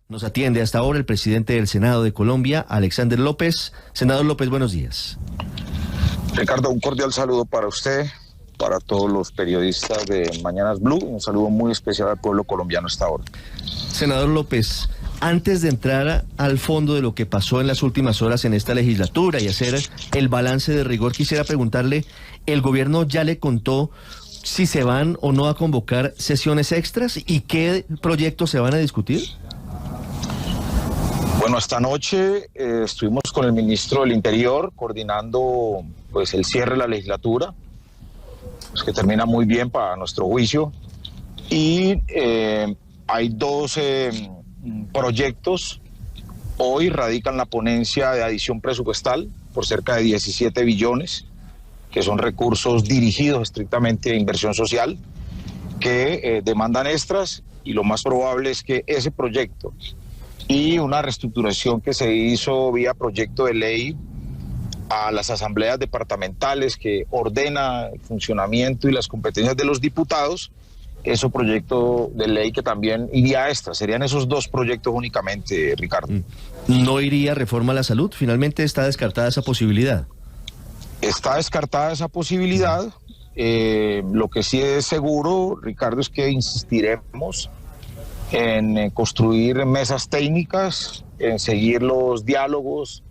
Nos atiende hasta ahora el presidente del Senado de Colombia, Alexander López. Senador López, buenos días. Ricardo, un cordial saludo para usted, para todos los periodistas de Mañanas Blue, un saludo muy especial al pueblo colombiano hasta ahora. Senador López, antes de entrar al fondo de lo que pasó en las últimas horas en esta legislatura y hacer el balance de rigor, quisiera preguntarle, ¿el gobierno ya le contó si se van o no a convocar sesiones extras y qué proyectos se van a discutir? Bueno, esta noche estuvimos con el ministro del Interior coordinando pues el cierre de la legislatura, pues, que termina muy bien para nuestro juicio, y hay dos proyectos. Hoy radican la ponencia de adición presupuestal por cerca de 17 billones, que son recursos dirigidos estrictamente a inversión social, que demandan extras, y lo más probable es que ese proyecto y una reestructuración que se hizo vía proyecto de ley a las asambleas departamentales que ordena el funcionamiento y las competencias de los diputados, ese proyecto de ley que también iría extra. Serían esos dos proyectos únicamente, Ricardo. ¿No iría reforma a la salud? Finalmente está descartada esa posibilidad. Está descartada esa posibilidad. Lo que sí es seguro, Ricardo, es que insistiremos en construir mesas técnicas, en seguir los diálogos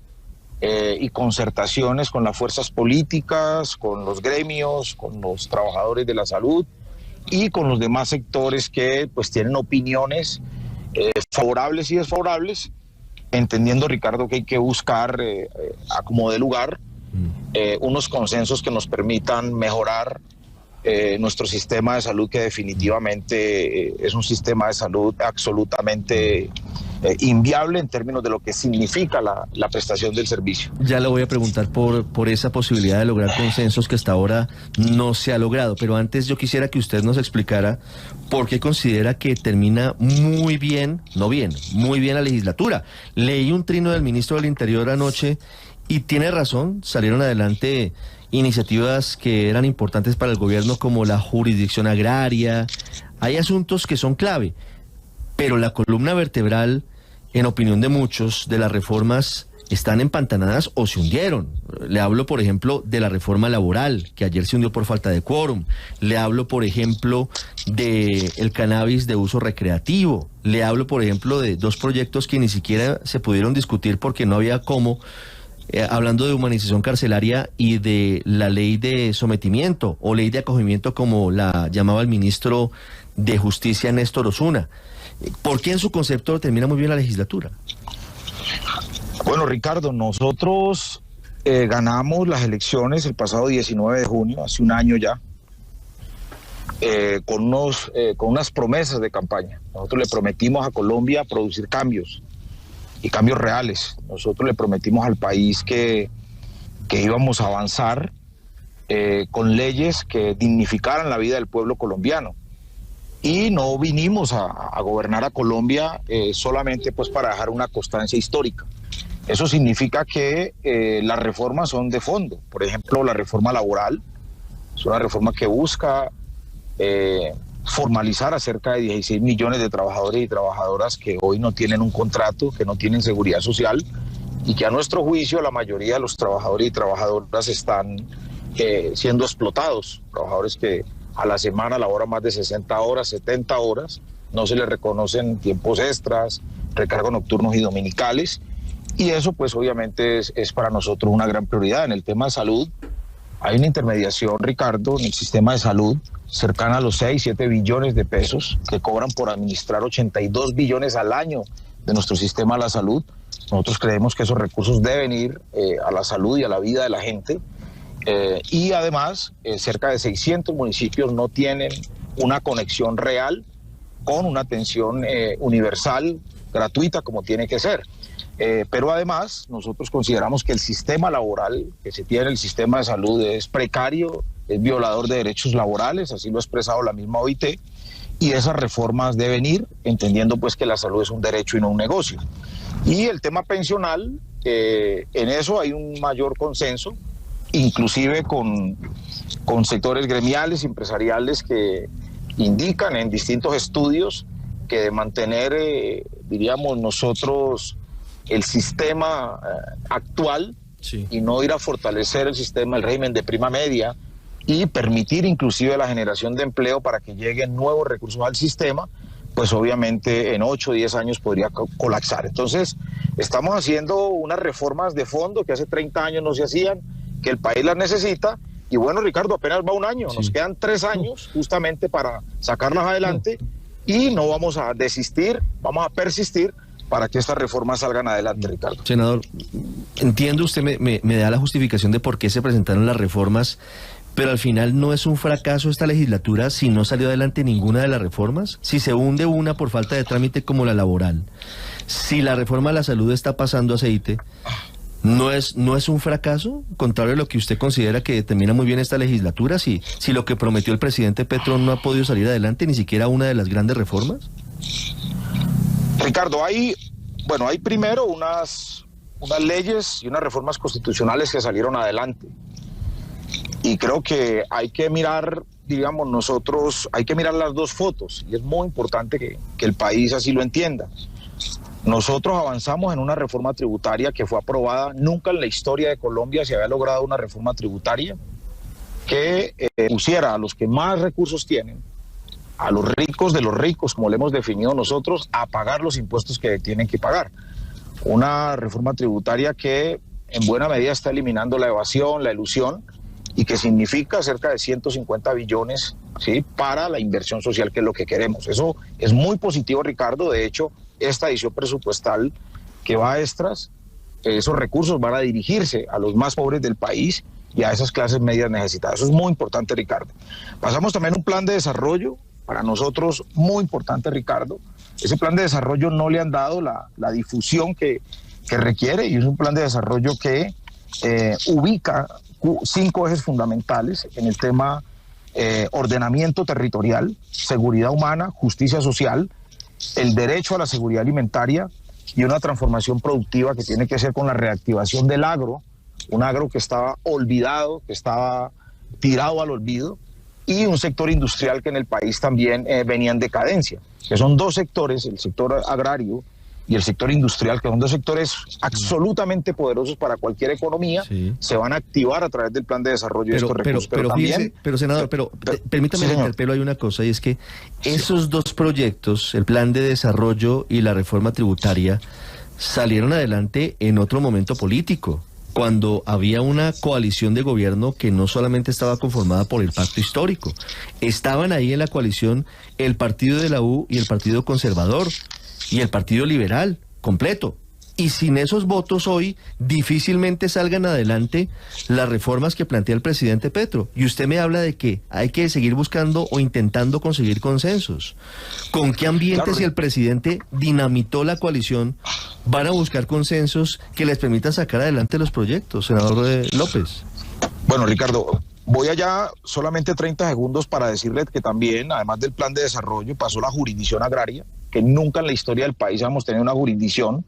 y concertaciones con las fuerzas políticas, con los gremios, con los trabajadores de la salud y con los demás sectores que pues tienen opiniones favorables y desfavorables, entendiendo, Ricardo, que hay que buscar a como dé lugar unos consensos que nos permitan mejorar nuestro sistema de salud, que definitivamente es un sistema de salud absolutamente inviable en términos de lo que significa la prestación del servicio. Ya le voy a preguntar por esa posibilidad de lograr consensos que hasta ahora no se ha logrado, pero antes yo quisiera que usted nos explicara por qué considera que termina muy bien la legislatura. Leí un trino del ministro del Interior anoche y tiene razón, salieron adelante iniciativas que eran importantes para el gobierno como la jurisdicción agraria. Hay asuntos que son clave, pero la columna vertebral, en opinión de muchos, de las reformas están empantanadas o se hundieron. Le hablo, por ejemplo, de la reforma laboral, que ayer se hundió por falta de quórum. Le hablo, por ejemplo, del cannabis de uso recreativo. Le hablo, por ejemplo, de dos proyectos que ni siquiera se pudieron discutir porque no había cómo. Hablando de humanización carcelaria y de la ley de sometimiento o ley de acogimiento, como la llamaba el ministro de Justicia, Néstor Osuna. ¿Por qué en su concepto termina muy bien la legislatura? Bueno, Ricardo, nosotros ganamos las elecciones el pasado 19 de junio, hace un año ya, con unas promesas de campaña. Nosotros le prometimos a Colombia producir cambios, y cambios reales. Nosotros le prometimos al país que íbamos a avanzar con leyes que dignificaran la vida del pueblo colombiano. Y no vinimos a gobernar a Colombia solamente pues para dejar una constancia histórica. Eso significa que las reformas son de fondo. Por ejemplo, la reforma laboral es una reforma que busca formalizar a cerca de 16 millones de trabajadores y trabajadoras que hoy no tienen un contrato, que no tienen seguridad social, y que a nuestro juicio la mayoría de los trabajadores y trabajadoras están siendo explotados. Trabajadores que a la semana laboran más de 60 horas, 70 horas, no se les reconocen tiempos extras, recargos nocturnos y dominicales, y eso pues obviamente es para nosotros una gran prioridad. En el tema de salud hay una intermediación, Ricardo, en el sistema de salud cercana a los 6, 7 billones de pesos que cobran por administrar 82 billones al año de nuestro sistema de la salud. Nosotros creemos que esos recursos deben ir a la salud y a la vida de la gente. Y además, cerca de 600 municipios no tienen una conexión real con una atención universal, gratuita, como tiene que ser. Pero además, nosotros consideramos que el sistema laboral que se tiene en el sistema de salud es precario, es violador de derechos laborales, así lo ha expresado la misma OIT, y esas reformas deben ir entendiendo pues que la salud es un derecho y no un negocio. Y el tema pensional, en eso hay un mayor consenso, inclusive con sectores gremiales, empresariales, que indican en distintos estudios que de mantener diríamos nosotros, el sistema actual, sí, y no ir a fortalecer el sistema, el régimen de prima media, y permitir inclusive la generación de empleo para que lleguen nuevos recursos al sistema, pues obviamente en 8 o 10 años podría colapsar. Entonces, estamos haciendo unas reformas de fondo que hace 30 años no se hacían, que el país las necesita, y bueno, Ricardo, apenas va un año, sí, nos quedan 3 años justamente para sacarlas adelante, y no vamos a desistir, vamos a persistir para que estas reformas salgan adelante, Ricardo. Senador, entiendo, usted me da la justificación de por qué se presentaron las reformas, pero al final no es un fracaso esta legislatura si no salió adelante ninguna de las reformas, si se hunde una por falta de trámite como la laboral, si la reforma a la salud está pasando aceite, ¿no es un fracaso? Contrario a lo que usted considera que termina muy bien esta legislatura, si lo que prometió el presidente Petro no ha podido salir adelante, ni siquiera una de las grandes reformas. Ricardo, hay primero unas leyes y unas reformas constitucionales que salieron adelante. Y creo que hay que mirar, digamos nosotros, hay que mirar las dos fotos, y es muy importante que el país así lo entienda. Nosotros avanzamos en una reforma tributaria que fue aprobada, nunca en la historia de Colombia se había logrado una reforma tributaria que pusiera a los que más recursos tienen, a los ricos de los ricos, como le hemos definido nosotros, a pagar los impuestos que tienen que pagar. Una reforma tributaria que en buena medida está eliminando la evasión, la elusión, y que significa cerca de 150 billones, ¿sí?, para la inversión social, que es lo que queremos. Eso es muy positivo, Ricardo. De hecho, esta edición presupuestal que va a extras, esos recursos van a dirigirse a los más pobres del país y a esas clases medias necesitadas. Eso es muy importante, Ricardo. Pasamos también a un plan de desarrollo, para nosotros muy importante, Ricardo. Ese plan de desarrollo no le han dado la difusión que requiere, y es un plan de desarrollo que ubica 5 ejes fundamentales en el tema ordenamiento territorial, seguridad humana, justicia social, el derecho a la seguridad alimentaria y una transformación productiva que tiene que ser con la reactivación del agro, un agro que estaba olvidado, que estaba tirado al olvido, y un sector industrial que en el país también venía en decadencia, que son 2 sectores, el sector agrario y el sector industrial, que son 2 sectores absolutamente poderosos para cualquier economía, sí, se van a activar a través del plan de desarrollo de estos recursos. Pero también, senador, permítame interpelo, hay una cosa, y es que esos 2 proyectos, el plan de desarrollo y la reforma tributaria, salieron adelante en otro momento político, cuando había una coalición de gobierno que no solamente estaba conformada por el pacto histórico, estaban ahí en la coalición el partido de la U y el partido conservador, y el Partido Liberal, completo. Y sin esos votos hoy, difícilmente salgan adelante las reformas que plantea el presidente Petro. Y usted me habla de que hay que seguir buscando o intentando conseguir consensos. ¿Con qué ambiente, claro, si el presidente dinamitó la coalición, van a buscar consensos que les permitan sacar adelante los proyectos, senador López? Bueno, Ricardo, voy allá solamente 30 segundos para decirle que también, además del plan de desarrollo, pasó la jurisdicción agraria, que nunca en la historia del país hemos tenido una jurisdicción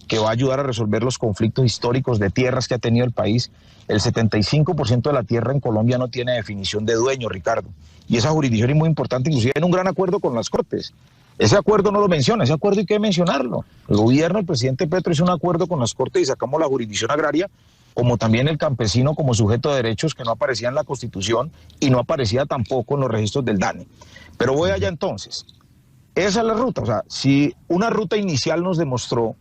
que va a ayudar a resolver los conflictos históricos de tierras que ha tenido el país. El 75% de la tierra en Colombia no tiene definición de dueño, Ricardo. Y esa jurisdicción es muy importante, inclusive en un gran acuerdo con las Cortes. Ese acuerdo no lo menciona, ese acuerdo hay que mencionarlo. El gobierno, el presidente Petro hizo un acuerdo con las Cortes y sacamos la jurisdicción agraria, como también el campesino como sujeto de derechos, que no aparecía en la Constitución y no aparecía tampoco en los registros del DANE. Pero voy allá entonces. Esa es la ruta. O sea, si una ruta inicial nos demostró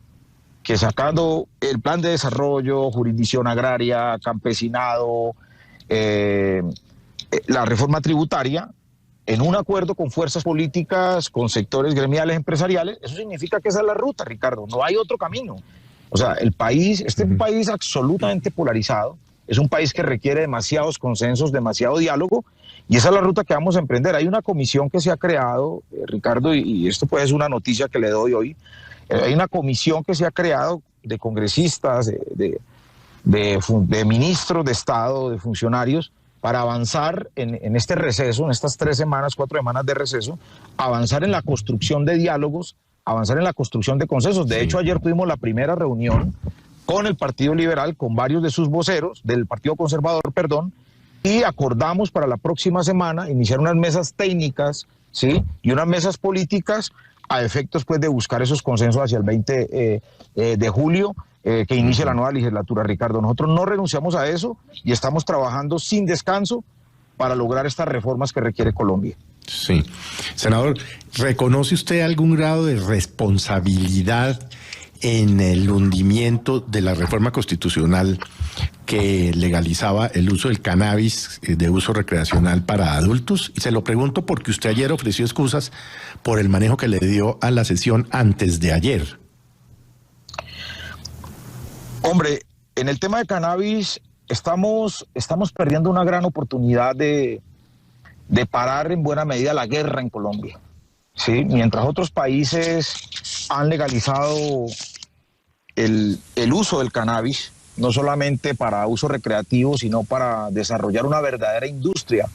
que sacando el plan de desarrollo, jurisdicción agraria, campesinado, la reforma tributaria, en un acuerdo con fuerzas políticas, con sectores gremiales, empresariales, eso significa que esa es la ruta, Ricardo, no hay otro camino. O sea, el país, este es un país absolutamente polarizado, es un país que requiere demasiados consensos, demasiado diálogo, y esa es la ruta que vamos a emprender. Hay una comisión que se ha creado, Ricardo, y esto pues es una noticia que le doy hoy. Hay una comisión que se ha creado de congresistas, de ministros de Estado, de funcionarios, para avanzar en este receso, en estas 3 semanas, 4 semanas de receso, avanzar en la construcción de diálogos, avanzar en la construcción de consensos. De hecho, ayer tuvimos la primera reunión con el Partido Liberal, con varios de sus voceros, del Partido Conservador, perdón, y acordamos para la próxima semana iniciar unas mesas técnicas, ¿sí?, y unas mesas políticas a efectos pues de buscar esos consensos hacia el 20 de julio, que inicie la nueva legislatura, Ricardo. Nosotros no renunciamos a eso y estamos trabajando sin descanso para lograr estas reformas que requiere Colombia. Sí. Senador, ¿reconoce usted algún grado de responsabilidad en el hundimiento de la reforma constitucional que legalizaba el uso del cannabis de uso recreacional para adultos? Y se lo pregunto porque usted ayer ofreció excusas por el manejo que le dio a la sesión antes de ayer. Hombre, en el tema de cannabis estamos perdiendo una gran oportunidad de parar en buena medida la guerra en Colombia. ¿Sí? Mientras otros países han legalizado el uso del cannabis, no solamente para uso recreativo, sino para desarrollar una verdadera industria,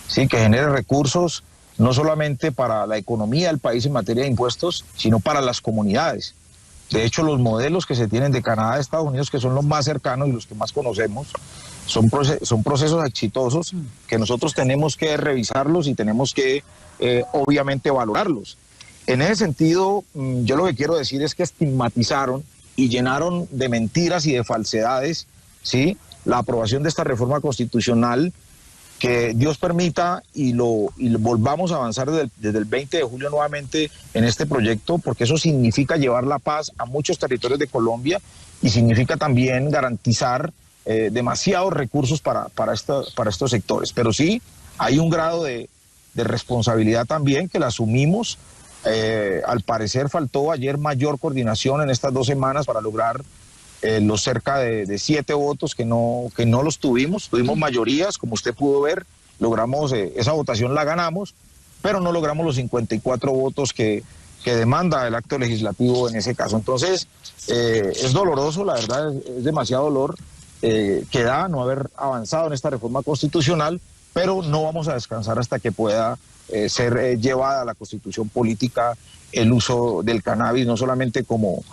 ¿sí? Que genere recursos no solamente para la economía del país en materia de impuestos, sino para las comunidades. De hecho, los modelos que se tienen de Canadá, de Estados Unidos, que son los más cercanos y los que más conocemos, son procesos exitosos que nosotros tenemos que revisarlos y tenemos que, obviamente, valorarlos. En ese sentido, yo lo que quiero decir es que estigmatizaron y llenaron de mentiras y de falsedades, ¿sí?, la aprobación de esta reforma constitucional, que Dios permita y volvamos a avanzar desde el 20 de julio nuevamente en este proyecto, porque eso significa llevar la paz a muchos territorios de Colombia y significa también garantizar demasiados recursos para estos sectores. Pero sí, hay un grado de responsabilidad también que la asumimos. Al parecer faltó ayer mayor coordinación en estas 2 semanas para lograr los cerca de 7 votos que no los tuvimos. Tuvimos mayorías, como usted pudo ver, logramos, esa votación la ganamos, pero no logramos los 54 votos que demanda el acto legislativo en ese caso. Entonces, es doloroso, la verdad, es demasiado dolor que da no haber avanzado en esta reforma constitucional, pero no vamos a descansar hasta que pueda ser llevada a la constitución política el uso del cannabis, no solamente como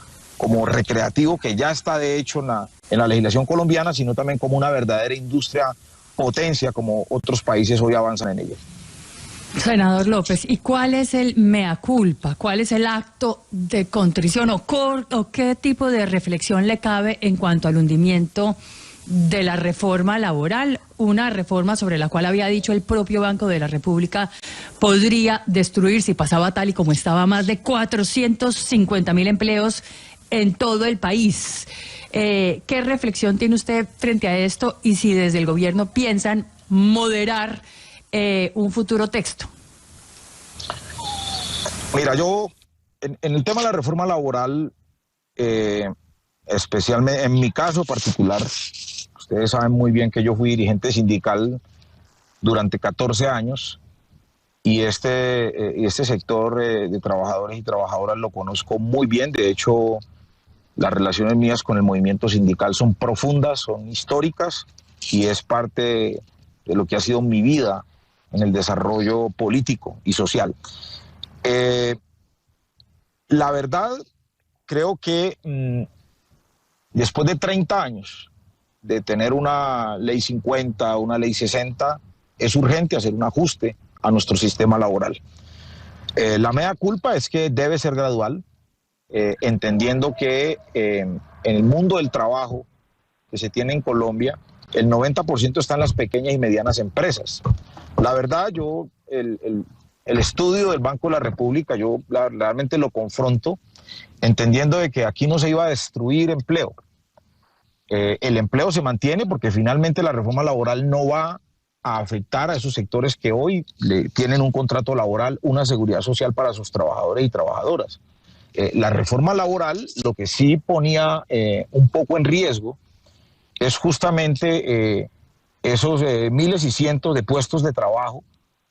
recreativo, que ya está de hecho en la legislación colombiana, sino también como una verdadera industria potencia, como otros países hoy avanzan en ella. Senador López, ¿y cuál es el mea culpa? ¿Cuál es el acto de contrición o qué tipo de reflexión le cabe en cuanto al hundimiento de la reforma laboral? Una reforma sobre la cual había dicho el propio Banco de la República podría destruir, si pasaba tal y como estaba, más de 450.000 empleos en todo el país. ¿Qué reflexión tiene usted frente a esto y si desde el gobierno piensan moderar un futuro texto? Mira, yo en el tema de la reforma laboral, especialmente en mi caso particular, ustedes saben muy bien que yo fui dirigente sindical durante 14 años y este sector de trabajadores y trabajadoras lo conozco muy bien. De hecho, las relaciones mías con el movimiento sindical son profundas, son históricas y es parte de lo que ha sido mi vida en el desarrollo político y social. La verdad, creo que después de 30 años de tener una ley 50, una ley 60, es urgente hacer un ajuste a nuestro sistema laboral. La mea culpa es que debe ser gradual, entendiendo que en el mundo del trabajo que se tiene en Colombia, el 90% está en las pequeñas y medianas empresas. La verdad, yo el estudio del Banco de la República, yo realmente lo confronto, entendiendo de que aquí no se iba a destruir empleo. El empleo se mantiene porque finalmente la reforma laboral no va a afectar a esos sectores que hoy tienen un contrato laboral, una seguridad social para sus trabajadores y trabajadoras. La reforma laboral lo que sí ponía un poco en riesgo es justamente esos miles y cientos de puestos de trabajo,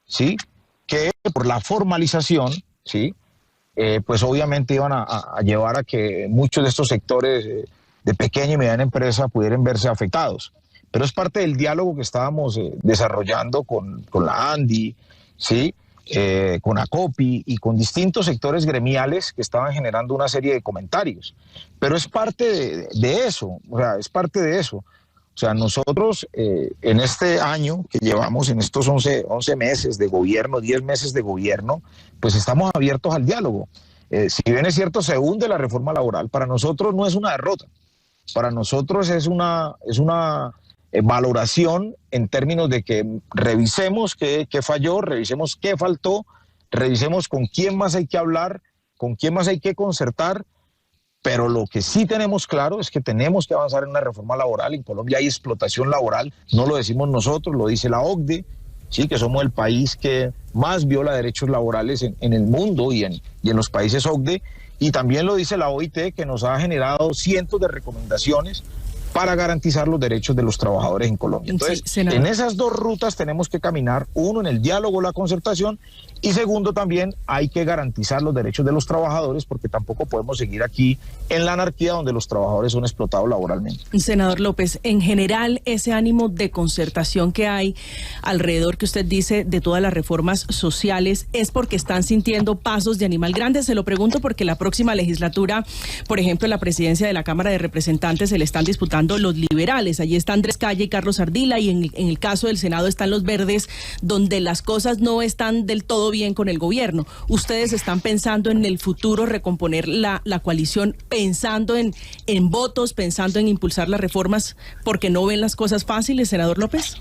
¿sí?, que por la formalización, ¿sí?, pues obviamente iban a llevar a que muchos de estos sectores de pequeña y mediana empresa pudieran verse afectados. Pero es parte del diálogo que estábamos desarrollando con la ANDI, ¿sí?, con ACOPI y con distintos sectores gremiales que estaban generando una serie de comentarios. Pero es parte de eso, o sea, es parte de eso. O sea, nosotros en este año que llevamos, en estos 11 meses de gobierno, 10 meses de gobierno, pues estamos abiertos al diálogo. Si bien es cierto, se hunde la reforma laboral, para nosotros no es una derrota. Para nosotros es una valoración en términos de que revisemos qué falló, revisemos qué faltó, revisemos con quién más hay que hablar, con quién más hay que concertar, pero lo que sí tenemos claro es que tenemos que avanzar en una reforma laboral. En Colombia hay explotación laboral, no lo decimos nosotros, lo dice la OCDE, sí, que somos el país que más viola derechos laborales en el mundo y en los países OCDE, y también lo dice la OIT, que nos ha generado cientos de recomendaciones para garantizar los derechos de los trabajadores en Colombia. Entonces, sí, en esas dos rutas tenemos que caminar, uno, en el diálogo, la concertación, y segundo, también hay que garantizar los derechos de los trabajadores, porque tampoco podemos seguir aquí en la anarquía donde los trabajadores son explotados laboralmente. Senador López, en general, ese ánimo de concertación que hay alrededor, que usted dice, de todas las reformas sociales, ¿es porque están sintiendo pasos de animal grande? Se lo pregunto porque la próxima legislatura, por ejemplo, en la presidencia de la Cámara de Representantes se le están disputando los liberales. Allí está Andrés Calle y Carlos Ardila, y en el caso del Senado están los verdes, donde las cosas no están del todo bien con el gobierno. ¿Ustedes están pensando en el futuro recomponer la coalición, pensando en votos, pensando en impulsar las reformas, porque no ven las cosas fáciles, senador López?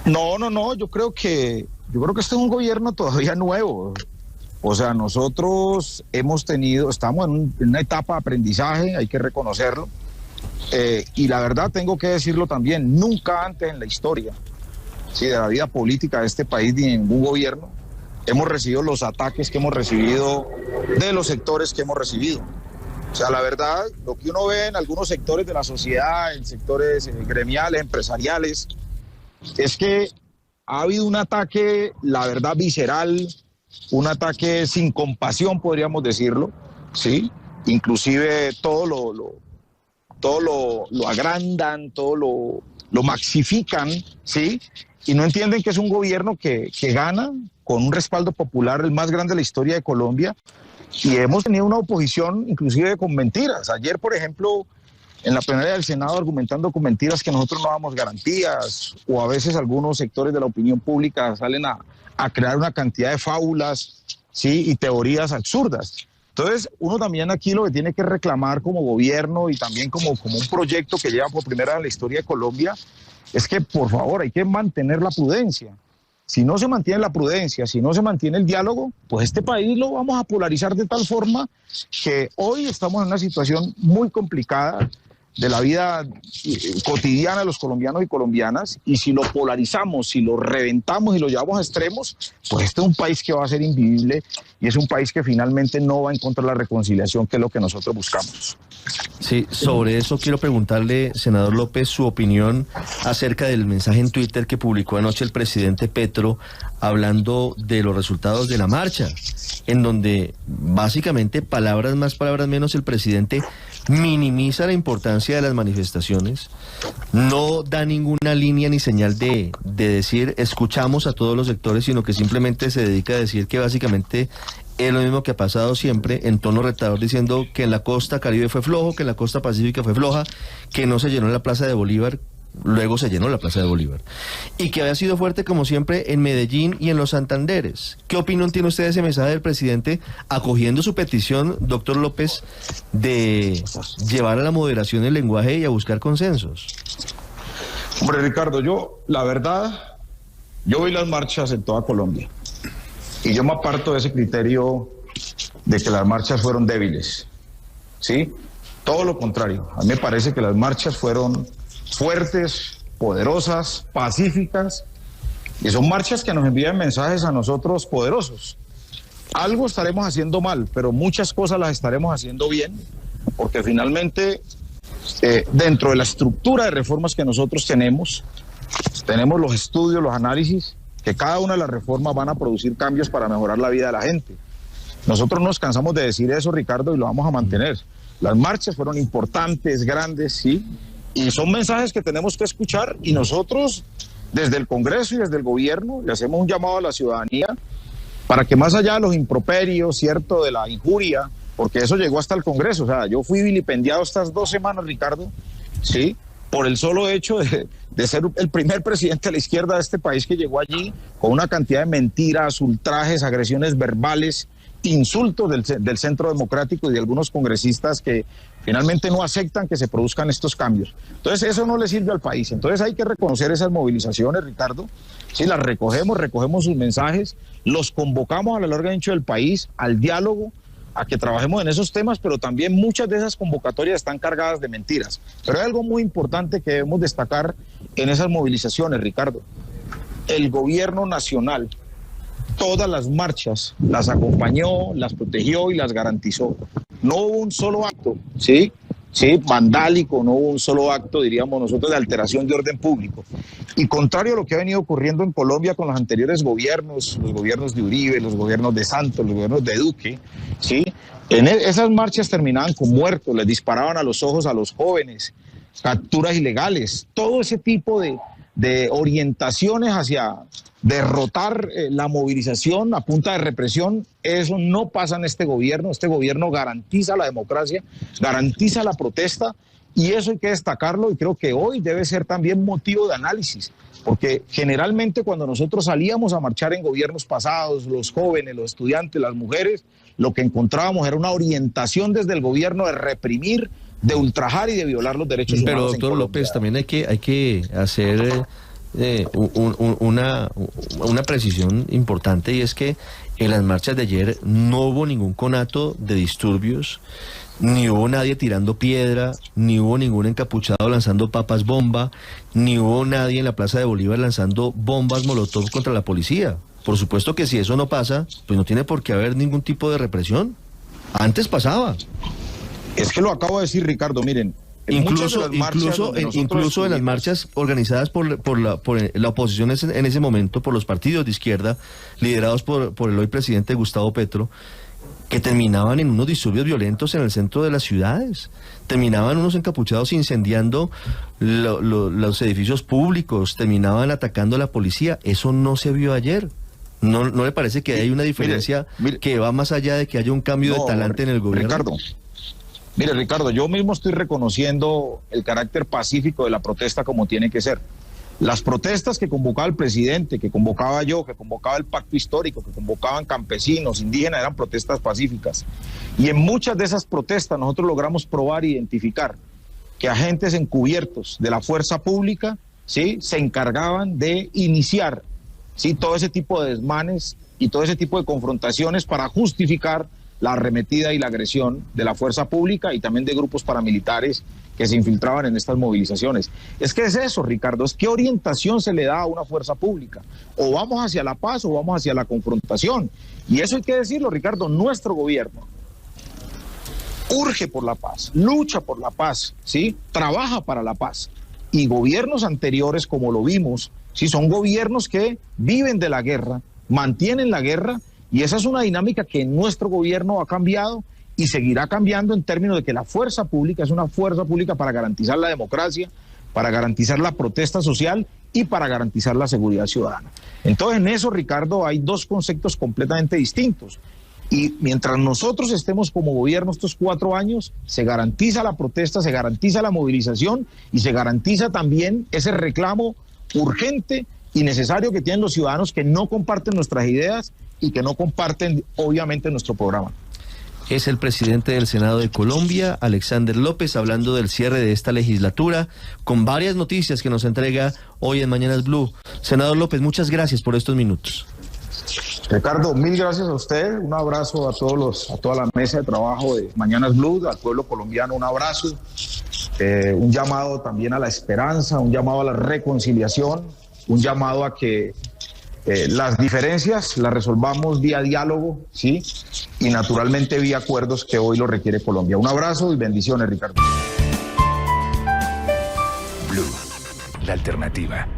No, yo creo que este es un gobierno todavía nuevo. O sea, nosotros estamos en una etapa de aprendizaje, hay que reconocerlo. Y la verdad tengo que decirlo también, nunca antes en la historia, sí, de la vida política de este país ni de ningún gobierno hemos recibido los ataques que hemos recibido de los sectores que hemos recibido. O sea, la verdad, lo que uno ve en algunos sectores de la sociedad, en sectores gremiales, empresariales, es que ha habido un ataque, la verdad, visceral, un ataque sin compasión, podríamos decirlo, ¿sí? Inclusive todo lo agrandan, todo lo maxifican, ¿sí? Y no entienden que es un gobierno que gana con un respaldo popular el más grande de la historia de Colombia, y hemos tenido una oposición inclusive con mentiras. Ayer, por ejemplo, en la plenaria del Senado argumentando con mentiras que nosotros no damos garantías, o a veces algunos sectores de la opinión pública salen a crear una cantidad de fábulas, ¿sí? Y teorías absurdas. Entonces, uno también aquí lo que tiene que reclamar como gobierno y también como un proyecto que lleva por primera vez en la historia de Colombia, es que, por favor, hay que mantener la prudencia. Si no se mantiene la prudencia, si no se mantiene el diálogo, pues este país lo vamos a polarizar de tal forma que hoy estamos en una situación muy complicada de la vida cotidiana de los colombianos y colombianas, y si lo polarizamos, si lo reventamos y lo llevamos a extremos, pues este es un país que va a ser invivible y es un país que finalmente no va a encontrar la reconciliación, que es lo que nosotros buscamos. Sí, sobre eso quiero preguntarle, senador López, su opinión acerca del mensaje en Twitter que publicó anoche el presidente Petro hablando de los resultados de la marcha, en donde básicamente, palabras más, palabras menos, el presidente minimiza la importancia de las manifestaciones, no da ninguna línea ni señal de decir escuchamos a todos los sectores, sino que simplemente se dedica a decir que básicamente es lo mismo que ha pasado siempre, en tono retador, diciendo que en la costa Caribe fue flojo, que en la costa Pacífica fue floja, que no se llenó la Plaza de Bolívar, luego se llenó la Plaza de Bolívar, y que había sido fuerte como siempre en Medellín y en los Santanderes. ¿Qué opinión tiene usted de ese mensaje del presidente, acogiendo su petición, doctor López, de llevar a la moderación el lenguaje y a buscar consensos? Hombre, Ricardo, la verdad, yo vi las marchas en toda Colombia. Y yo me aparto de ese criterio de que las marchas fueron débiles, ¿sí? Todo lo contrario. A mí me parece que las marchas fueron fuertes, poderosas, pacíficas, y son marchas que nos envían mensajes a nosotros poderosos. Algo estaremos haciendo mal, pero muchas cosas las estaremos haciendo bien, porque finalmente, dentro de la estructura de reformas que nosotros tenemos los estudios, los análisis, que cada una de las reformas van a producir cambios para mejorar la vida de la gente. Nosotros no nos cansamos de decir eso, Ricardo, y lo vamos a mantener. Las marchas fueron importantes, grandes, sí, y son mensajes que tenemos que escuchar, y nosotros, desde el Congreso y desde el gobierno, le hacemos un llamado a la ciudadanía para que, más allá de los improperios, cierto, de la injuria, porque eso llegó hasta el Congreso, o sea, yo fui vilipendiado estas 2 semanas, Ricardo, sí, por el solo hecho de ser el primer presidente de la izquierda de este país que llegó allí con una cantidad de mentiras, ultrajes, agresiones verbales, insultos del Centro Democrático y de algunos congresistas que finalmente no aceptan que se produzcan estos cambios. Entonces eso no le sirve al país. Entonces hay que reconocer esas movilizaciones, Ricardo. Sí, las recogemos sus mensajes, los convocamos a lo largo y ancho del país al diálogo, a que trabajemos en esos temas, pero también muchas de esas convocatorias están cargadas de mentiras. Pero hay algo muy importante que debemos destacar en esas movilizaciones, Ricardo. El gobierno nacional, todas las marchas las acompañó, las protegió y las garantizó. No hubo un solo acto, ¿sí? Vandálico, no hubo un solo acto, diríamos nosotros, de alteración de orden público. Y contrario a lo que ha venido ocurriendo en Colombia con los anteriores gobiernos, los gobiernos de Uribe, los gobiernos de Santos, los gobiernos de Duque, ¿sí? Esas marchas terminaban con muertos, les disparaban a los ojos a los jóvenes, capturas ilegales, todo ese tipo de orientaciones hacia derrotar la movilización a punta de represión, eso no pasa en este gobierno garantiza la democracia, garantiza la protesta y eso hay que destacarlo y creo que hoy debe ser también motivo de análisis, porque generalmente cuando nosotros salíamos a marchar en gobiernos pasados, los jóvenes, los estudiantes, las mujeres, lo que encontrábamos era una orientación desde el gobierno de reprimir, de ultrajar y de violar los derechos humanos. Pero doctor López, también hay que hacer una precisión importante, y es que en las marchas de ayer no hubo ningún conato de disturbios, ni hubo nadie tirando piedra, ni hubo ningún encapuchado lanzando papas bomba, ni hubo nadie en la Plaza de Bolívar lanzando bombas molotov contra la policía. Por supuesto que si eso no pasa, pues no tiene por qué haber ningún tipo de represión. Antes pasaba. Es que lo acabo de decir, Ricardo, miren. Incluso en las marchas organizadas por la oposición en ese momento, por los partidos de izquierda, liderados por el hoy presidente Gustavo Petro, que terminaban en unos disturbios violentos en el centro de las ciudades. Terminaban unos encapuchados incendiando los edificios públicos, terminaban atacando a la policía. Eso no se vio ayer. ¿No le parece que hay una diferencia que va más allá de que haya un cambio de talante en el gobierno? Ricardo, yo mismo estoy reconociendo el carácter pacífico de la protesta como tiene que ser. Las protestas que convocaba el presidente, que convocaba yo, que convocaba el pacto histórico, que convocaban campesinos, indígenas, eran protestas pacíficas. Y en muchas de esas protestas nosotros logramos probar e identificar que agentes encubiertos de la fuerza pública, ¿sí?, se encargaban de iniciar, ¿sí?, todo ese tipo de desmanes y todo ese tipo de confrontaciones para justificar la arremetida y la agresión de la fuerza pública y también de grupos paramilitares que se infiltraban en estas movilizaciones. Es que es eso, Ricardo, es qué orientación se le da a una fuerza pública. O vamos hacia la paz o vamos hacia la confrontación. Y eso hay que decirlo, Ricardo, nuestro gobierno urge por la paz, lucha por la paz, ¿sí?, trabaja para la paz. Y gobiernos anteriores, como lo vimos, ¿sí?, son gobiernos que viven de la guerra, mantienen la guerra. Y esa es una dinámica que nuestro gobierno ha cambiado y seguirá cambiando en términos de que la fuerza pública es una fuerza pública para garantizar la democracia, para garantizar la protesta social y para garantizar la seguridad ciudadana. Entonces en eso, Ricardo, hay dos conceptos completamente distintos. Y mientras nosotros estemos como gobierno estos 4 años, se garantiza la protesta, se garantiza la movilización y se garantiza también ese reclamo urgente y necesario que tienen los ciudadanos que no comparten nuestras ideas y que no comparten, obviamente, nuestro programa. Es el presidente del Senado de Colombia, Alexander López, hablando del cierre de esta legislatura, con varias noticias que nos entrega hoy en Mañanas Blue. Senador López, muchas gracias por estos minutos. Ricardo, mil gracias a usted, un abrazo a toda la mesa de trabajo de Mañanas Blue, al pueblo colombiano, un abrazo, un llamado también a la esperanza, un llamado a la reconciliación, un llamado a que las diferencias las resolvamos vía diálogo, ¿sí?, y naturalmente vía acuerdos, que hoy lo requiere Colombia. Un abrazo y bendiciones, Ricardo. Blue, la alternativa.